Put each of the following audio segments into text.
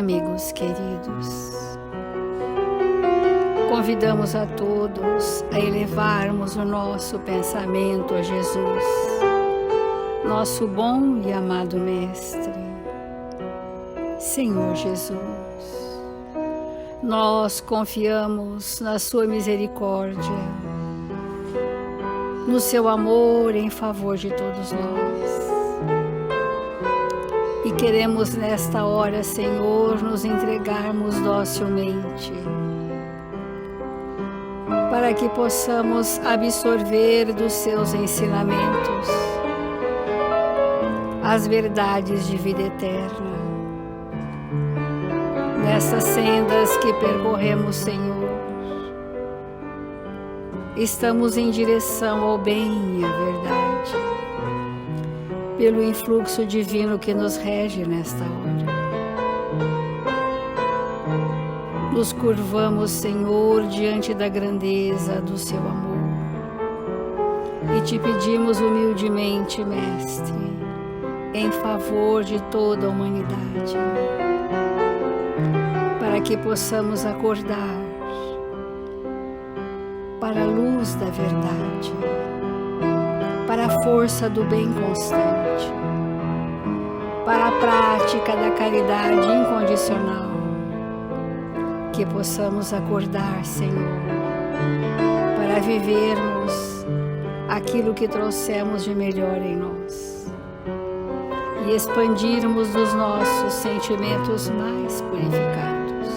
amigos queridos. Convidamos a todos a elevarmos o nosso pensamento a Jesus, nosso bom e amado Mestre. Senhor Jesus, nós confiamos na sua misericórdia, no seu amor em favor de todos nós. E queremos nesta hora, Senhor, nos entregarmos docilmente, para que possamos absorver dos seus ensinamentos as verdades de vida eterna. Nessas sendas que percorremos, Senhor, estamos em direção ao bem e à verdade, pelo influxo divino que nos rege nesta hora. Nos curvamos, Senhor, diante da grandeza do seu amor e te pedimos humildemente, Mestre, em favor de toda a humanidade, para que possamos acordar para a luz da verdade, para a força do bem constante, para a prática da caridade incondicional, que possamos acordar, Senhor, para vivermos aquilo que trouxemos de melhor em nós e expandirmos os nossos sentimentos mais purificados,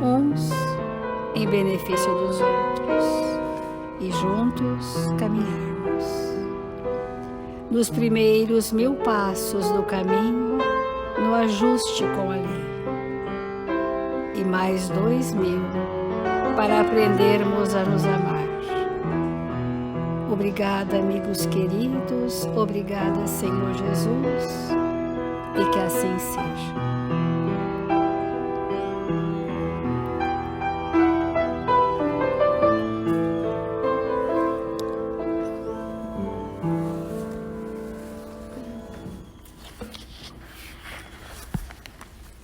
uns em benefício dos outros, e juntos caminharmos. Nos primeiros 1000 passos do caminho, no ajuste com a lei, e mais 2000 para aprendermos a nos amar. Obrigada, amigos queridos, obrigada, Senhor Jesus, e que assim seja.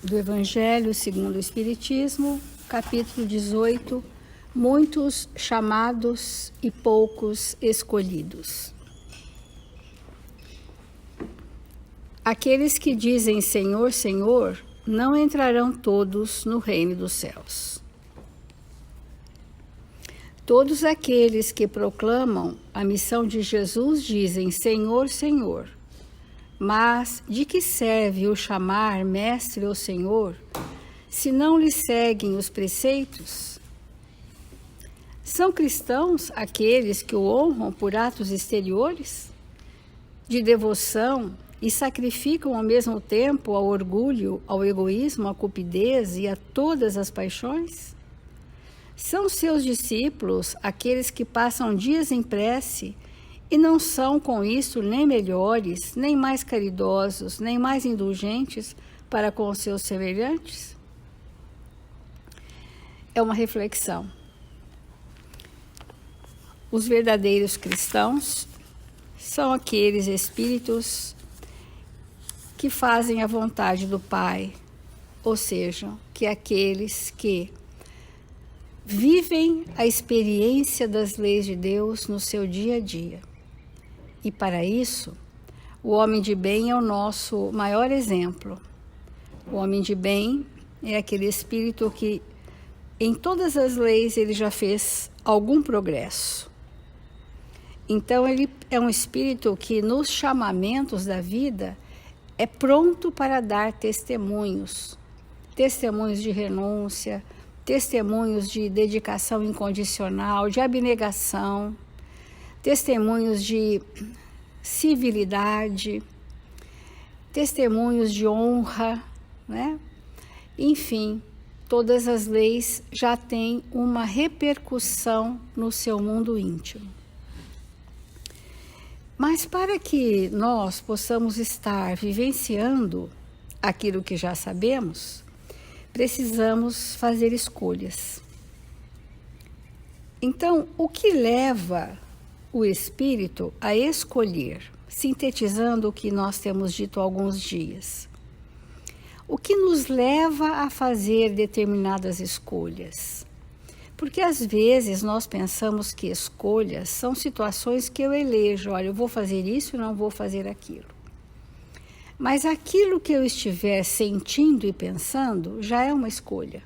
Do Evangelho segundo o Espiritismo, capítulo 18, muitos chamados e poucos escolhidos. Aqueles que dizem Senhor, Senhor, não entrarão todos no reino dos céus. Todos aqueles que proclamam a missão de Jesus dizem Senhor, Senhor. Mas de que serve o chamar Mestre ou Senhor, se não lhe seguem os preceitos? São cristãos aqueles que o honram por atos exteriores, de devoção, e sacrificam ao mesmo tempo ao orgulho, ao egoísmo, à cupidez e a todas as paixões? São seus discípulos aqueles que passam dias em prece e não são com isso nem melhores, nem mais caridosos, nem mais indulgentes para com os seus semelhantes? É uma reflexão. Os verdadeiros cristãos são aqueles espíritos que fazem a vontade do Pai, ou seja, que aqueles que vivem a experiência das leis de Deus no seu dia a dia. E para isso, o homem de bem é o nosso maior exemplo. O homem de bem é aquele espírito que, em todas as leis, ele já fez algum progresso. Então, ele é um espírito que, nos chamamentos da vida, é pronto para dar testemunhos. Testemunhos de renúncia, testemunhos de dedicação incondicional, de abnegação, testemunhos de civilidade, testemunhos de honra, né? Enfim, todas as leis já têm uma repercussão no seu mundo íntimo. Mas para que nós possamos estar vivenciando aquilo que já sabemos, precisamos fazer escolhas. Então, o que leva o espírito a escolher, sintetizando o que nós temos dito há alguns dias? O que nos leva a fazer determinadas escolhas? Porque às vezes nós pensamos que escolhas são situações que eu elejo, olha, eu vou fazer isso e não vou fazer aquilo. Mas aquilo que eu estiver sentindo e pensando já é uma escolha.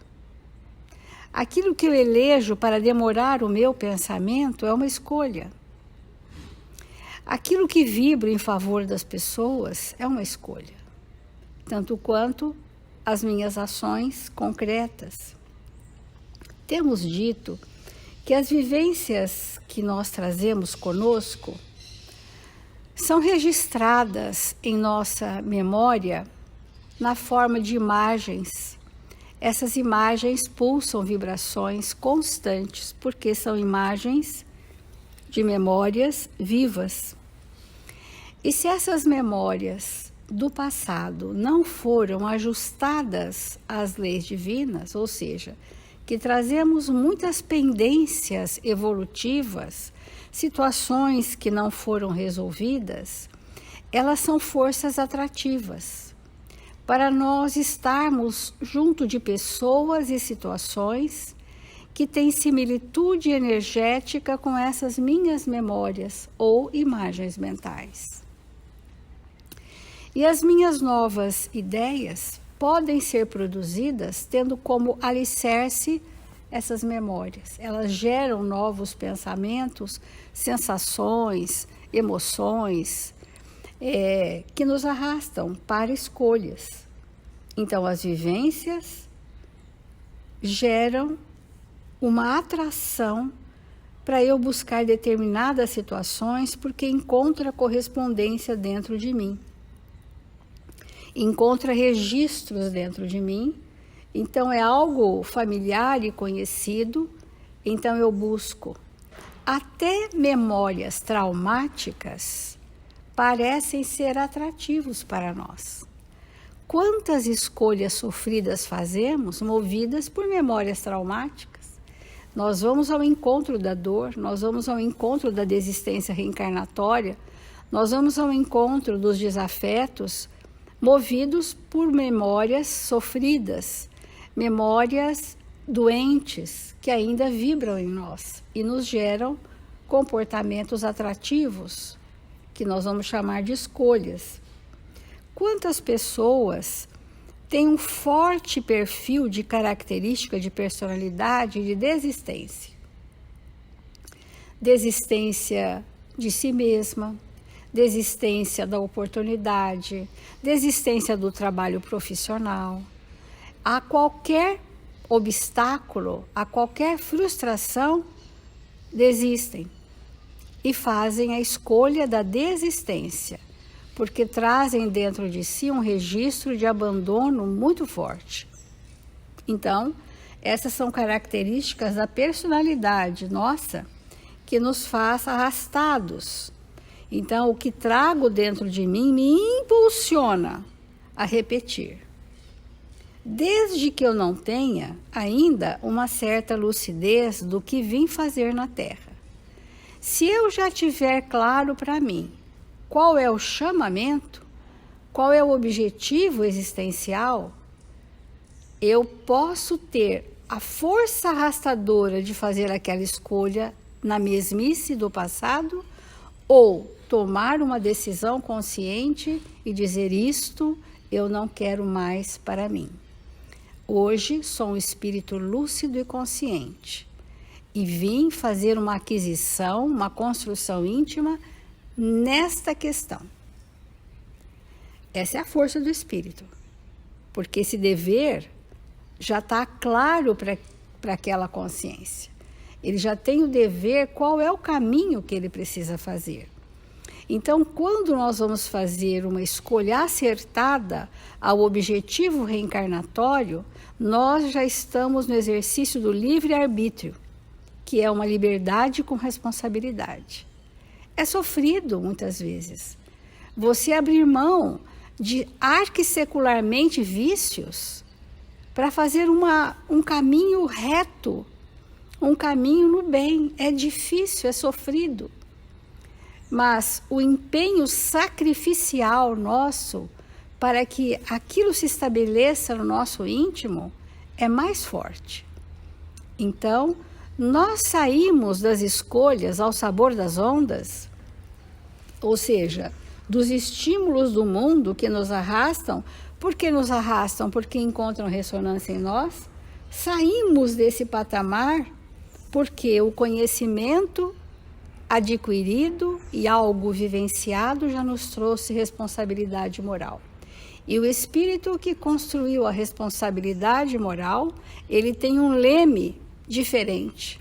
Aquilo que eu elejo para demorar o meu pensamento é uma escolha. Aquilo que vibra em favor das pessoas é uma escolha, tanto quanto as minhas ações concretas. Temos dito que as vivências que nós trazemos conosco são registradas em nossa memória na forma de imagens. Essas imagens pulsam vibrações constantes, porque são imagens de memórias vivas. E se essas memórias do passado não foram ajustadas às leis divinas, ou seja, que trazemos muitas pendências evolutivas, situações que não foram resolvidas, elas são forças atrativas para nós estarmos junto de pessoas e situações que têm similitude energética com essas minhas memórias ou imagens mentais. E as minhas novas ideias podem ser produzidas tendo como alicerce essas memórias. Elas geram novos pensamentos, sensações, emoções, que nos arrastam para escolhas. Então, as vivências geram uma atração para eu buscar determinadas situações porque encontra correspondência dentro de mim. Encontra registros dentro de mim, então é algo familiar e conhecido, então eu busco. Até memórias traumáticas parecem ser atrativos para nós. Quantas escolhas sofridas fazemos movidas por memórias traumáticas? Nós vamos ao encontro da dor, nós vamos ao encontro da desistência reencarnatória, nós vamos ao encontro dos desafetos, movidos por memórias sofridas, memórias doentes que ainda vibram em nós e nos geram comportamentos atrativos, que nós vamos chamar de escolhas. Quantas pessoas têm um forte perfil de característica de personalidade e de desistência? Desistência de si mesma, desistência da oportunidade, desistência do trabalho profissional. A qualquer obstáculo, a qualquer frustração, desistem e fazem a escolha da desistência, porque trazem dentro de si um registro de abandono muito forte. Então, essas são características da personalidade nossa que nos faz arrastados. Então, o que trago dentro de mim me impulsiona a repetir. Desde que eu não tenha ainda uma certa lucidez do que vim fazer na Terra. Se eu já tiver claro para mim qual é o chamamento, qual é o objetivo existencial, eu posso ter a força arrastadora de fazer aquela escolha na mesmice do passado ou tomar uma decisão consciente e dizer isto eu não quero mais para mim. Hoje sou um espírito lúcido e consciente e vim fazer uma aquisição, uma construção íntima nesta questão. Essa é a força do espírito, porque esse dever já está claro para aquela consciência. Ele já tem o dever, qual é o caminho que ele precisa fazer. Então, quando nós vamos fazer uma escolha acertada ao objetivo reencarnatório, nós já estamos no exercício do livre-arbítrio, que é uma liberdade com responsabilidade. É sofrido muitas vezes. Você abrir mão de arquissecularmente vícios para fazer um caminho reto, um caminho no bem. É difícil, é sofrido. Mas o empenho sacrificial nosso para que aquilo se estabeleça no nosso íntimo, é mais forte. Então, nós saímos das escolhas ao sabor das ondas, ou seja, dos estímulos do mundo que nos arrastam. Por que nos arrastam? Porque encontram ressonância em nós. Saímos desse patamar porque o conhecimento adquirido e algo vivenciado já nos trouxe responsabilidade moral. E o espírito que construiu a responsabilidade moral, ele tem um leme diferente.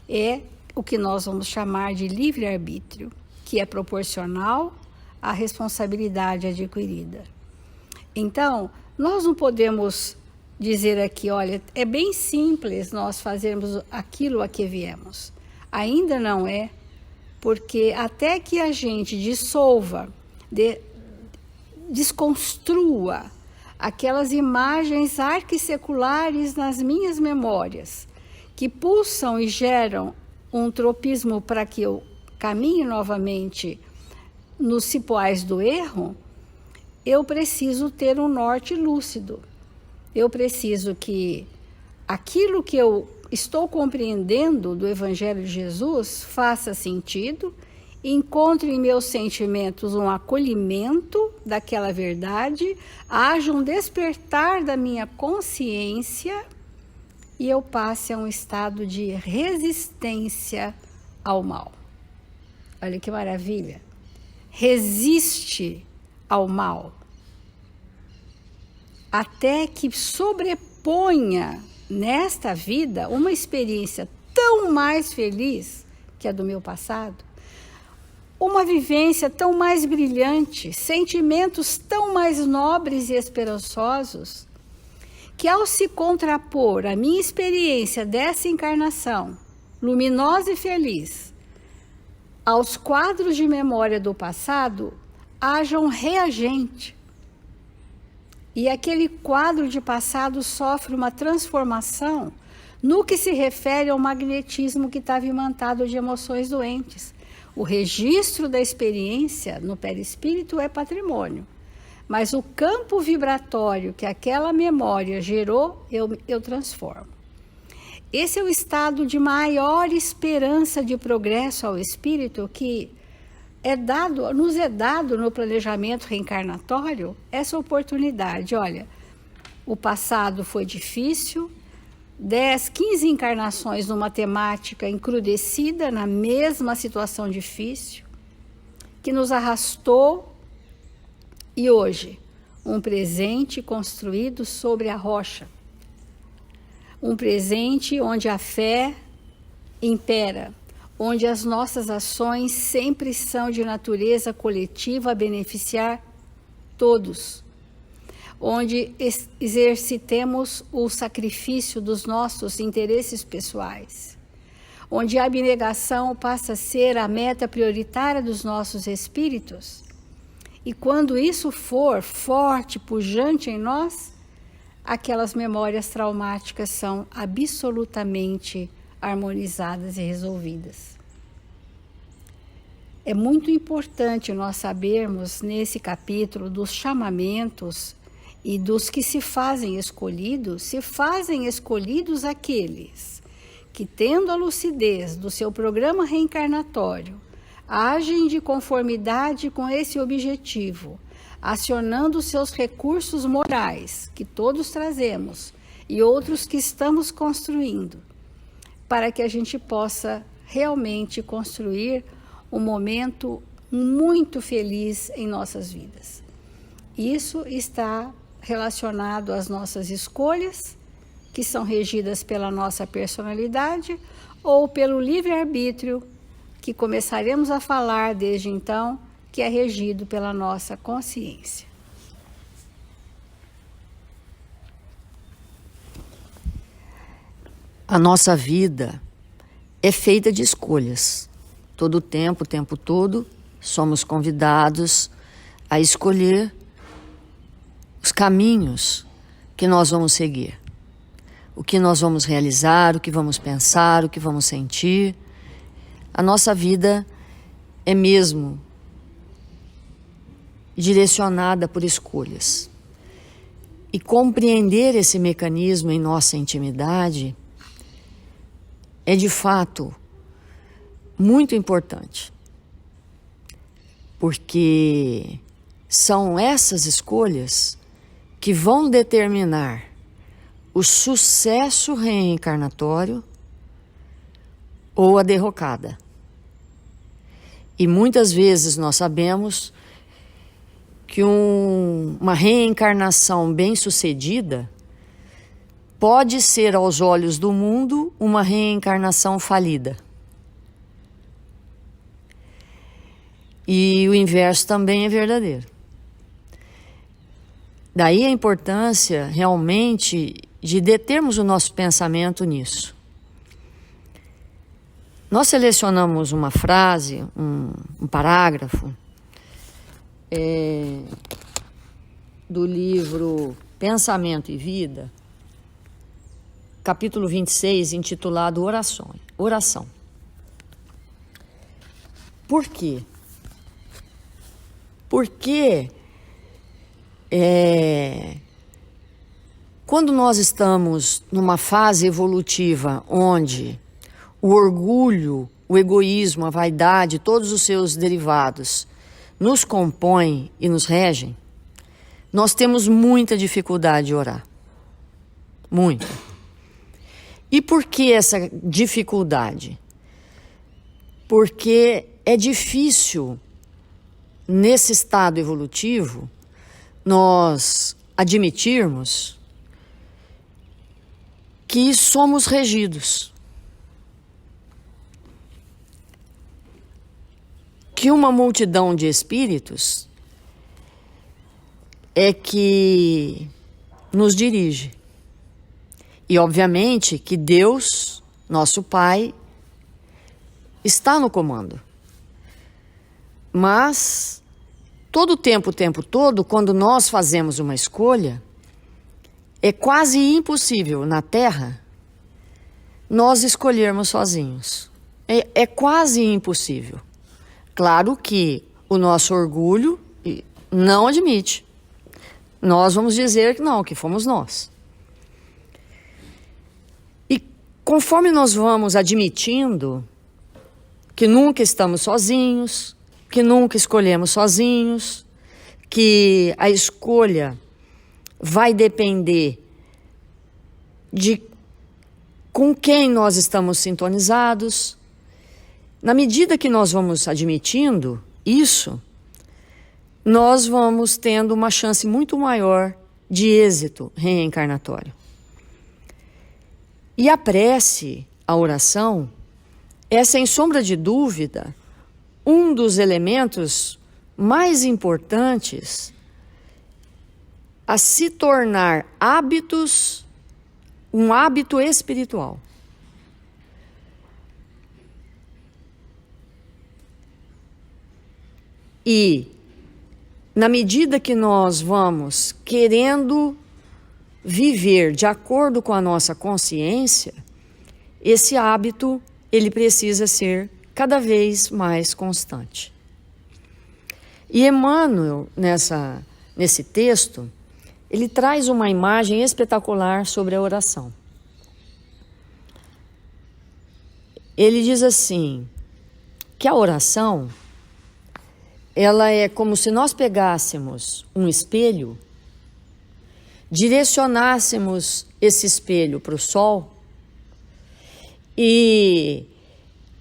É o que nós vamos chamar de livre-arbítrio, que é proporcional à responsabilidade adquirida. Então, nós não podemos dizer aqui, olha, é bem simples nós fazermos aquilo a que viemos. Ainda não é, porque até que a gente dissolva, desconstrua aquelas imagens arquisseculares nas minhas memórias, que pulsam e geram um tropismo para que eu caminhe novamente nos cipoais do erro, eu preciso ter um norte lúcido. Eu preciso que aquilo que eu estou compreendendo do Evangelho de Jesus faça sentido, encontre em meus sentimentos um acolhimento daquela verdade, haja um despertar da minha consciência e eu passe a um estado de resistência ao mal. Olha que maravilha! Resiste ao mal, até que sobreponha nesta vida uma experiência tão mais feliz que a do meu passado, uma vivência tão mais brilhante, sentimentos tão mais nobres e esperançosos, que ao se contrapor a minha experiência dessa encarnação, luminosa e feliz, aos quadros de memória do passado, haja um reagente. E aquele quadro de passado sofre uma transformação no que se refere ao magnetismo que estava imantado de emoções doentes. O registro da experiência no perispírito é patrimônio, mas o campo vibratório que aquela memória gerou, eu transformo. Esse é o estado de maior esperança de progresso ao espírito que nos é dado no planejamento reencarnatório, essa oportunidade. Olha, o passado foi difícil, 10, 15 encarnações numa temática encrudecida, na mesma situação difícil, que nos arrastou, e hoje, um presente construído sobre a rocha. Um presente onde a fé impera, onde as nossas ações sempre são de natureza coletiva a beneficiar todos, onde exercitemos o sacrifício dos nossos interesses pessoais, onde a abnegação passa a ser a meta prioritária dos nossos espíritos. E quando isso for forte, pujante em nós, aquelas memórias traumáticas são absolutamente harmonizadas e resolvidas. É muito importante nós sabermos nesse capítulo dos chamamentos e dos que se fazem escolhidos aqueles que, tendo a lucidez do seu programa reencarnatório, agem de conformidade com esse objetivo, acionando seus recursos morais, que todos trazemos, e outros que estamos construindo, para que a gente possa realmente construir um momento muito feliz em nossas vidas. Isso está relacionado às nossas escolhas, que são regidas pela nossa personalidade ou pelo livre-arbítrio, que começaremos a falar desde então, que é regido pela nossa consciência. A nossa vida é feita de escolhas. Todo o tempo todo, somos convidados a escolher os caminhos que nós vamos seguir. O que nós vamos realizar, o que vamos pensar, o que vamos sentir. A nossa vida é mesmo direcionada por escolhas. E compreender esse mecanismo em nossa intimidade é de fato muito importante, porque são essas escolhas que vão determinar o sucesso reencarnatório ou a derrocada. E muitas vezes nós sabemos que uma reencarnação bem-sucedida pode ser, aos olhos do mundo, uma reencarnação falida. E o inverso também é verdadeiro. Daí a importância realmente de determos o nosso pensamento nisso. Nós selecionamos uma frase, um parágrafo, do livro Pensamento e Vida, capítulo 26, intitulado Oração. Por quê? Porque quando nós estamos numa fase evolutiva onde o orgulho, o egoísmo, a vaidade, todos os seus derivados nos compõem e nos regem, nós temos muita dificuldade de orar. Muita. E por que essa dificuldade? Porque é difícil, nesse estado evolutivo, nós admitirmos que somos regidos. Que uma multidão de espíritos é que nos dirige. E, obviamente, que Deus, nosso Pai, está no comando. Mas, todo o tempo todo, quando nós fazemos uma escolha, é quase impossível na Terra nós escolhermos sozinhos. É quase impossível. Claro que o nosso orgulho não admite. Nós vamos dizer que não, que fomos nós. E conforme nós vamos admitindo que nunca estamos sozinhos, que nunca escolhemos sozinhos, que a escolha vai depender de com quem nós estamos sintonizados. Na medida que nós vamos admitindo isso, nós vamos tendo uma chance muito maior de êxito reencarnatório. E a prece, a oração, é, sem sombra de dúvida, um dos elementos mais importantes a se tornar um hábito espiritual. E, na medida que nós vamos querendo viver de acordo com a nossa consciência, esse hábito, ele precisa ser cada vez mais constante. E Emmanuel, nesse texto, ele traz uma imagem espetacular sobre a oração. Ele diz assim, que a oração, ela é como se nós pegássemos um espelho, direcionássemos esse espelho para o sol e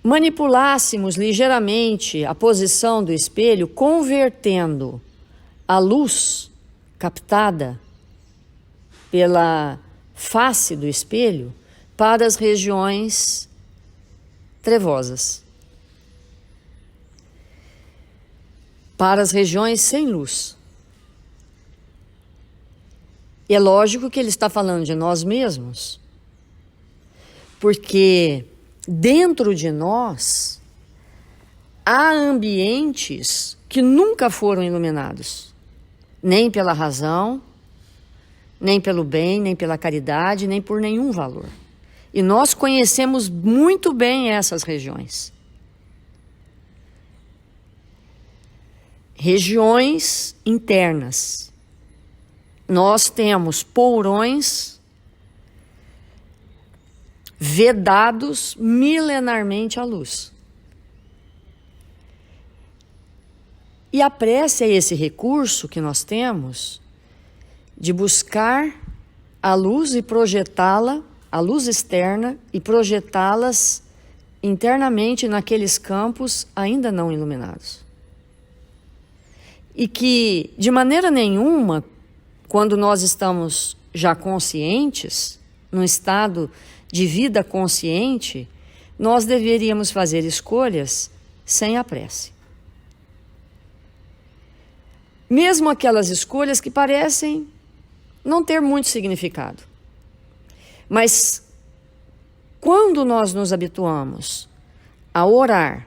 manipulássemos ligeiramente a posição do espelho, convertendo a luz captada pela face do espelho para as regiões trevosas, para as regiões sem luz. E é lógico que ele está falando de nós mesmos, porque dentro de nós há ambientes que nunca foram iluminados, nem pela razão, nem pelo bem, nem pela caridade, nem por nenhum valor. E nós conhecemos muito bem essas regiões. regiões internas. Nós temos porões vedados milenarmente à luz. E a prece é esse recurso que nós temos de buscar a luz e projetá-la, a luz externa, e projetá-las internamente naqueles campos ainda não iluminados. E que, de maneira nenhuma, quando nós estamos já conscientes, num estado de vida consciente, nós deveríamos fazer escolhas sem a prece. Mesmo aquelas escolhas que parecem não ter muito significado. Mas quando nós nos habituamos a orar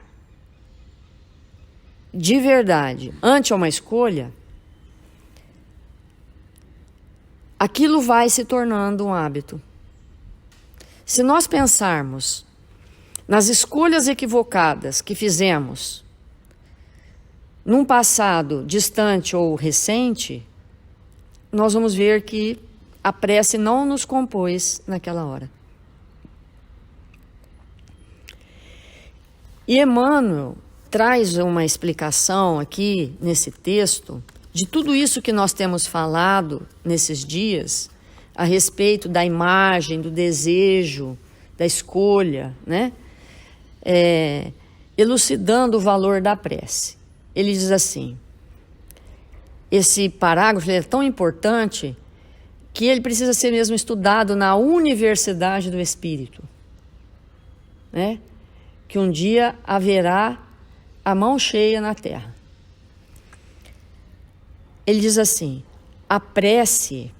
de verdade ante uma escolha, aquilo vai se tornando um hábito. Se nós pensarmos nas escolhas equivocadas que fizemos num passado distante ou recente, nós vamos ver que a prece não nos compôs naquela hora. E Emmanuel traz uma explicação aqui nesse texto de tudo isso que nós temos falado nesses dias a respeito da imagem, do desejo, da escolha, né? Elucidando o valor da prece. Ele diz assim, esse parágrafo é tão importante que ele precisa ser mesmo estudado na Universidade do Espírito, né? Que um dia haverá a mão cheia na terra. Ele diz assim, a prece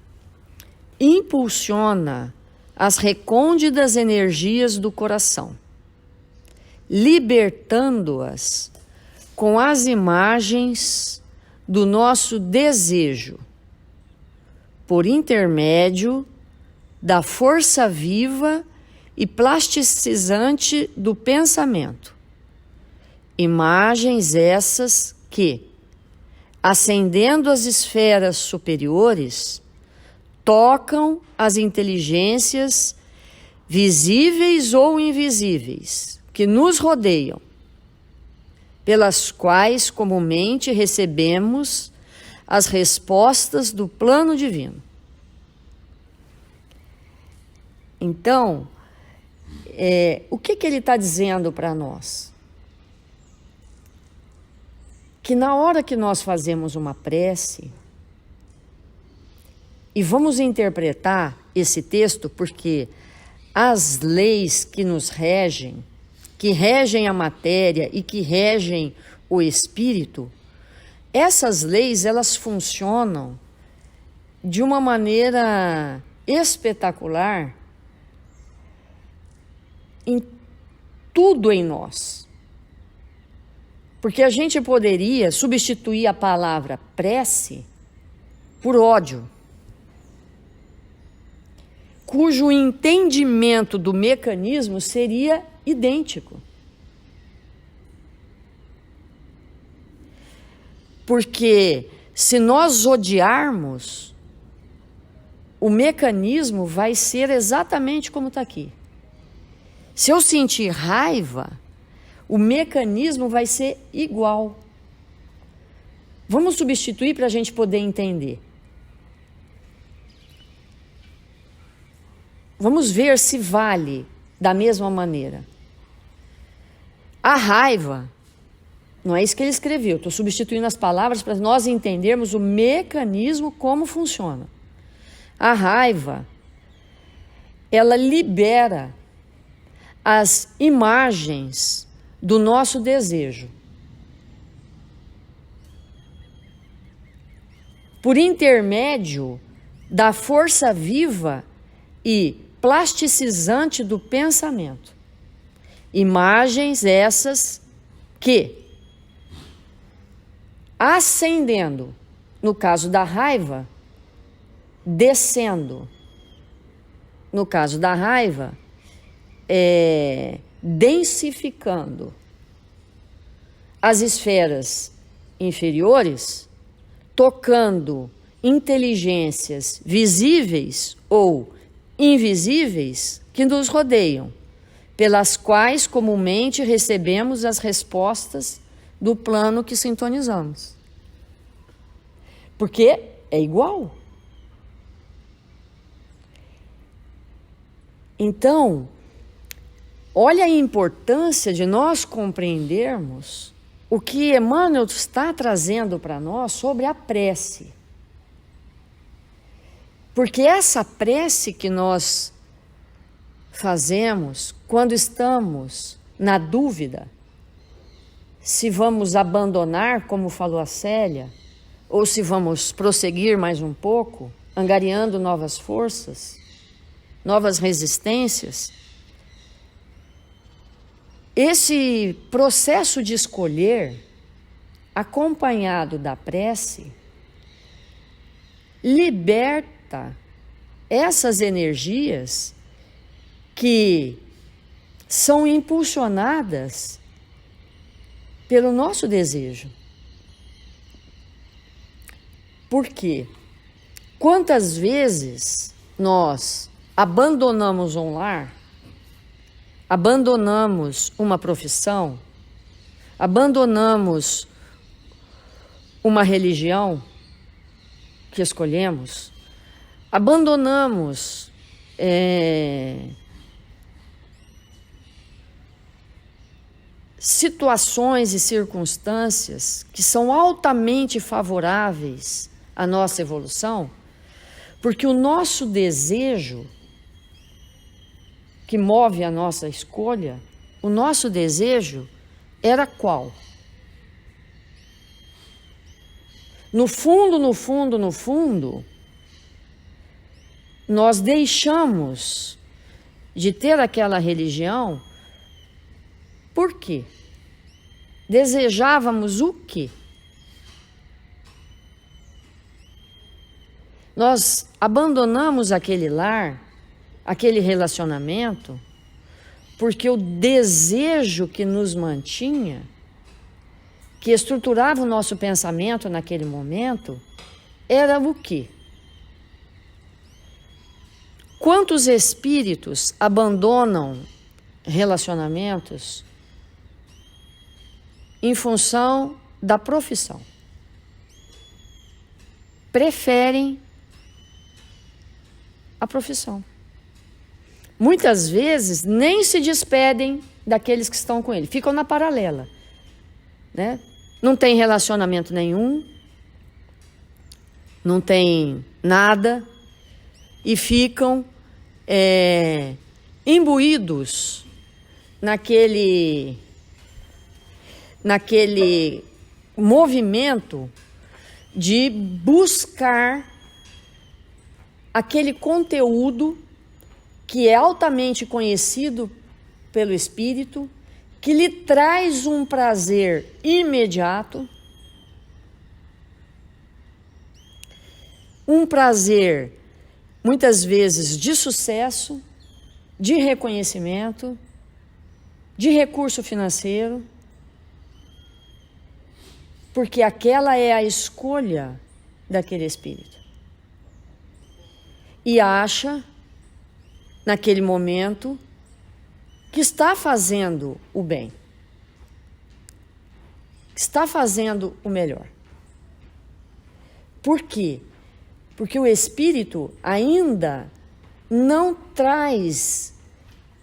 impulsiona as recônditas energias do coração, libertando-as com as imagens do nosso desejo, por intermédio da força viva e plasticizante do pensamento. Imagens essas que, ascendendo as esferas superiores, tocam as inteligências visíveis ou invisíveis que nos rodeiam, pelas quais comumente recebemos as respostas do plano divino. Então, o que ele está dizendo para nós? Que na hora que nós fazemos uma prece, e vamos interpretar esse texto porque as leis que nos regem, que regem a matéria e que regem o espírito, essas leis, elas funcionam de uma maneira espetacular em tudo em nós. Porque a gente poderia substituir a palavra prece por ódio, cujo entendimento do mecanismo seria idêntico. Porque se nós odiarmos, o mecanismo vai ser exatamente como está aqui. Se eu sentir raiva, o mecanismo vai ser igual. Vamos substituir para a gente poder entender. Vamos ver se vale da mesma maneira. A raiva, não é isso que ele escreveu, estou substituindo as palavras para nós entendermos o mecanismo, como funciona. A raiva, ela libera as imagens do nosso desejo. Por intermédio da força viva e plasticizante do pensamento. Imagens essas que, ascendendo, no caso da raiva, descendo, no caso da raiva, densificando as esferas inferiores, tocando inteligências visíveis ou invisíveis que nos rodeiam, pelas quais comumente recebemos as respostas do plano que sintonizamos. Porque é igual. Então, olha a importância de nós compreendermos o que Emmanuel está trazendo para nós sobre a prece. Porque essa prece que nós fazemos quando estamos na dúvida se vamos abandonar, como falou a Célia, ou se vamos prosseguir mais um pouco, angariando novas forças, novas resistências. Esse processo de escolher, acompanhado da prece, liberta essas energias que são impulsionadas pelo nosso desejo. Por quê? Quantas vezes nós abandonamos um lar, abandonamos uma profissão, abandonamos uma religião que escolhemos, abandonamos situações e circunstâncias que são altamente favoráveis à nossa evolução, porque o nosso desejo que move a nossa escolha, o nosso desejo era qual? No fundo, no fundo, no fundo, nós deixamos de ter aquela religião. Por quê? Desejávamos o quê? Nós abandonamos aquele lar, aquele relacionamento, porque o desejo que nos mantinha, que estruturava o nosso pensamento naquele momento, era o quê? Quantos espíritos abandonam relacionamentos em função da profissão? Preferem a profissão. Muitas vezes nem se despedem daqueles que estão com ele, ficam na paralela, né? Não tem relacionamento nenhum, não tem nada, e ficam imbuídos naquele movimento de buscar aquele conteúdo que é altamente conhecido pelo espírito, que lhe traz um prazer imediato, um prazer muitas vezes de sucesso, de reconhecimento, de recurso financeiro, porque aquela é a escolha daquele espírito. E acha, naquele momento, que está fazendo o bem, que está fazendo o melhor. Por quê? Porque o espírito ainda não traz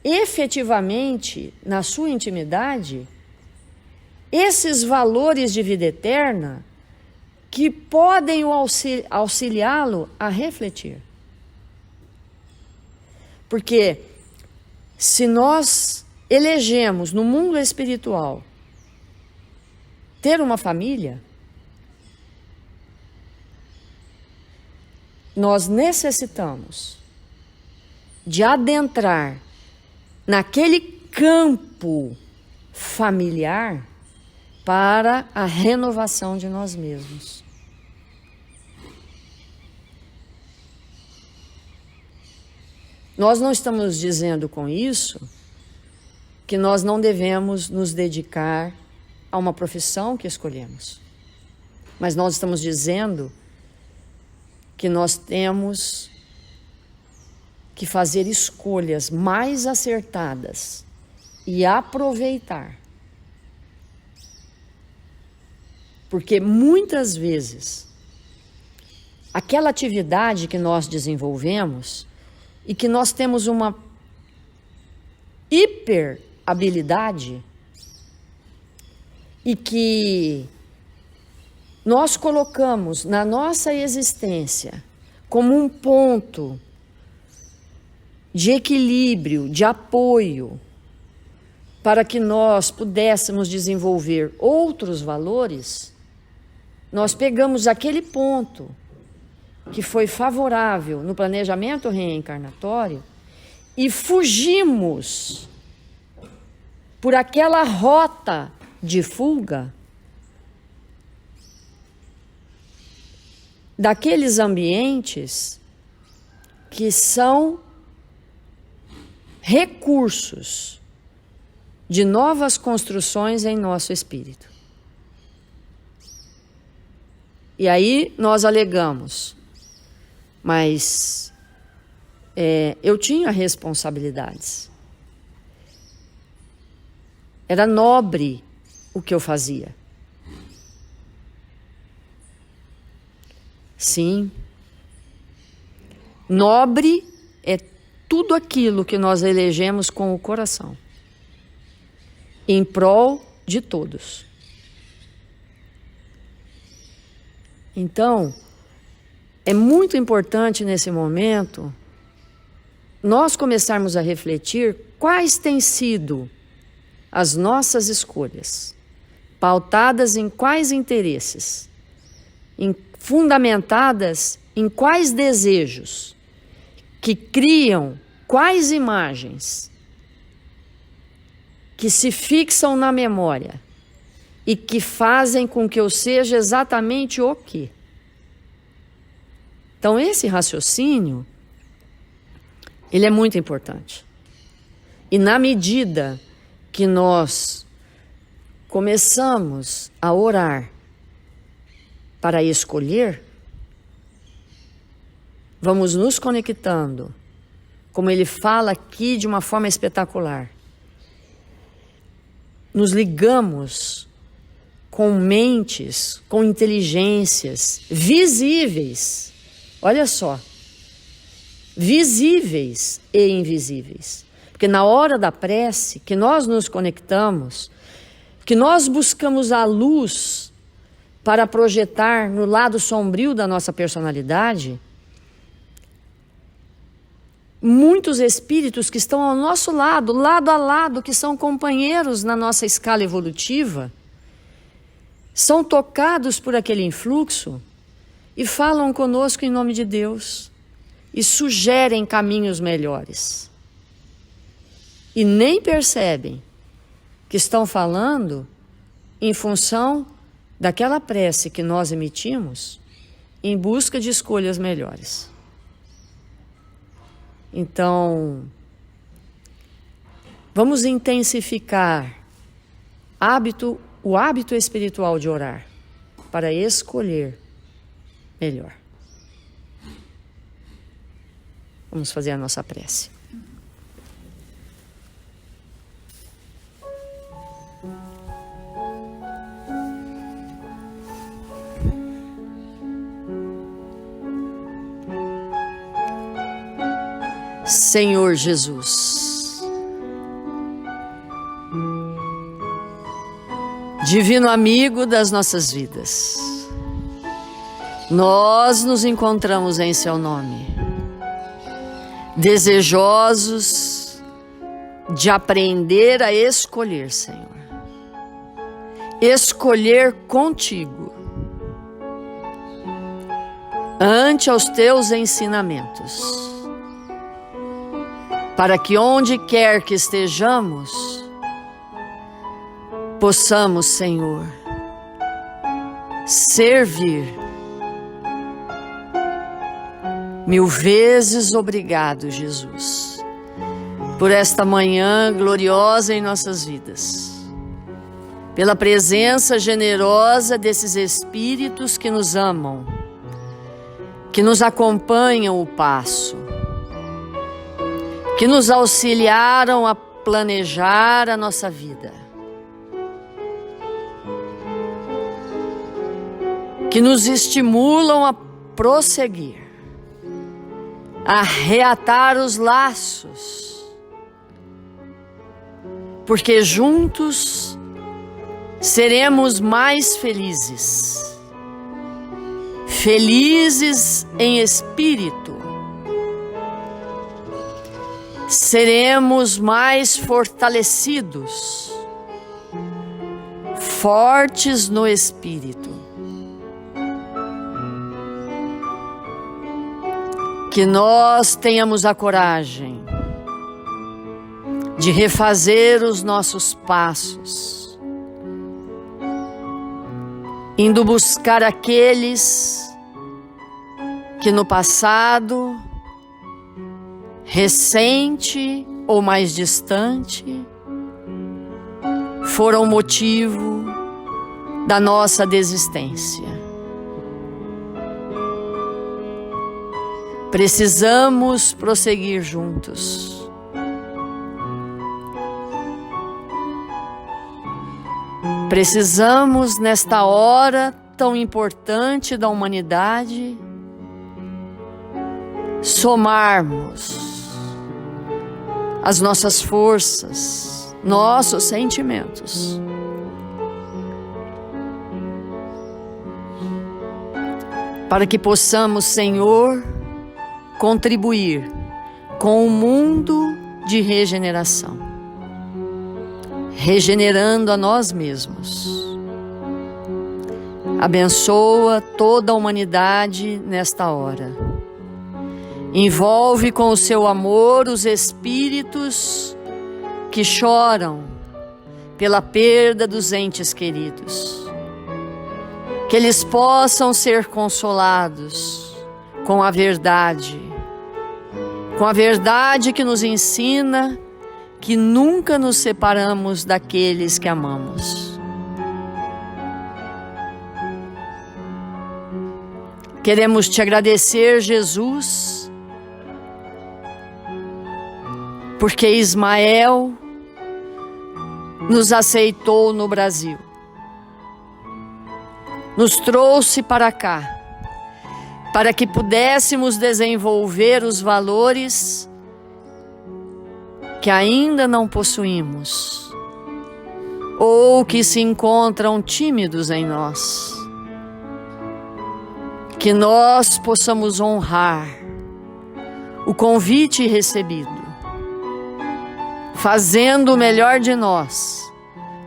efetivamente na sua intimidade esses valores de vida eterna que podem auxiliá-lo a refletir. Porque se nós elegemos no mundo espiritual ter uma família, nós necessitamos de adentrar naquele campo familiar para a renovação de nós mesmos. Nós não estamos dizendo com isso que nós não devemos nos dedicar a uma profissão que escolhemos. Mas nós estamos dizendo que nós temos que fazer escolhas mais acertadas e aproveitar. Porque muitas vezes aquela atividade que nós desenvolvemos e que nós temos uma hiper habilidade e que nós colocamos na nossa existência como um ponto de equilíbrio, de apoio, para que nós pudéssemos desenvolver outros valores, nós pegamos aquele ponto que foi favorável no planejamento reencarnatório e fugimos por aquela rota de fuga daqueles ambientes que são recursos de novas construções em nosso espírito. E aí nós alegamos, mas eu tinha responsabilidades. Era nobre o que eu fazia. Sim. Nobre é tudo aquilo que nós elegemos com o coração, em prol de todos. Então, é muito importante nesse momento nós começarmos a refletir quais têm sido as nossas escolhas, pautadas em quais interesses, fundamentadas em quais desejos, que criam quais imagens, que se fixam na memória e que fazem com que eu seja exatamente o quê? Então esse raciocínio, ele é muito importante. E na medida que nós começamos a orar para escolher, vamos nos conectando, como ele fala aqui de uma forma espetacular. Nos ligamos com mentes, com inteligências visíveis. Olha só, visíveis e invisíveis. Porque na hora da prece, que nós nos conectamos, que nós buscamos a luz para projetar no lado sombrio da nossa personalidade, muitos espíritos que estão ao nosso lado, lado a lado, que são companheiros na nossa escala evolutiva, são tocados por aquele influxo e falam conosco em nome de Deus e sugerem caminhos melhores. E nem percebem que estão falando em função daquela prece que nós emitimos em busca de escolhas melhores. Então, vamos intensificar o hábito espiritual de orar para escolher melhor. Vamos fazer a nossa prece. Senhor Jesus, divino amigo das nossas vidas, nós nos encontramos em seu nome, desejosos de aprender a escolher, Senhor, escolher contigo, ante aos teus ensinamentos, para que onde quer que estejamos, possamos, Senhor, servir. Mil vezes obrigado, Jesus, por esta manhã gloriosa em nossas vidas. pela presença generosa desses espíritos que nos amam, que nos acompanham o passo, que nos auxiliaram a planejar a nossa vida, que nos estimulam a prosseguir, a reatar os laços, porque juntos seremos mais felizes, felizes em espírito, seremos mais fortalecidos, fortes no espírito. Que nós tenhamos a coragem de refazer os nossos passos, indo buscar aqueles que no passado, recente ou mais distante, foram motivo da nossa desistência. Precisamos prosseguir juntos. Precisamos, nesta hora tão importante da humanidade, somarmos as nossas forças, nossos sentimentos, para que possamos, Senhor, contribuir com o mundo de regeneração, regenerando a nós mesmos. Abençoa toda a humanidade nesta hora. Envolve com o seu amor os espíritos que choram pela perda dos entes queridos. Que eles possam ser consolados com a verdade que nos ensina que nunca nos separamos daqueles que amamos. Queremos te agradecer, Jesus, porque Ismael nos aceitou no Brasil, nos trouxe para cá, para que pudéssemos desenvolver os valores que ainda não possuímos, ou que se encontram tímidos em nós. Que nós possamos honrar o convite recebido, fazendo o melhor de nós,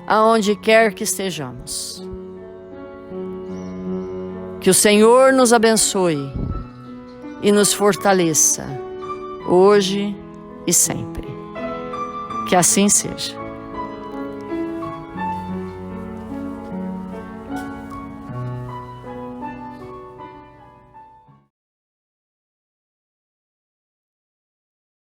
aonde quer que estejamos. Que o Senhor nos abençoe e nos fortaleça, hoje e sempre. Que assim seja.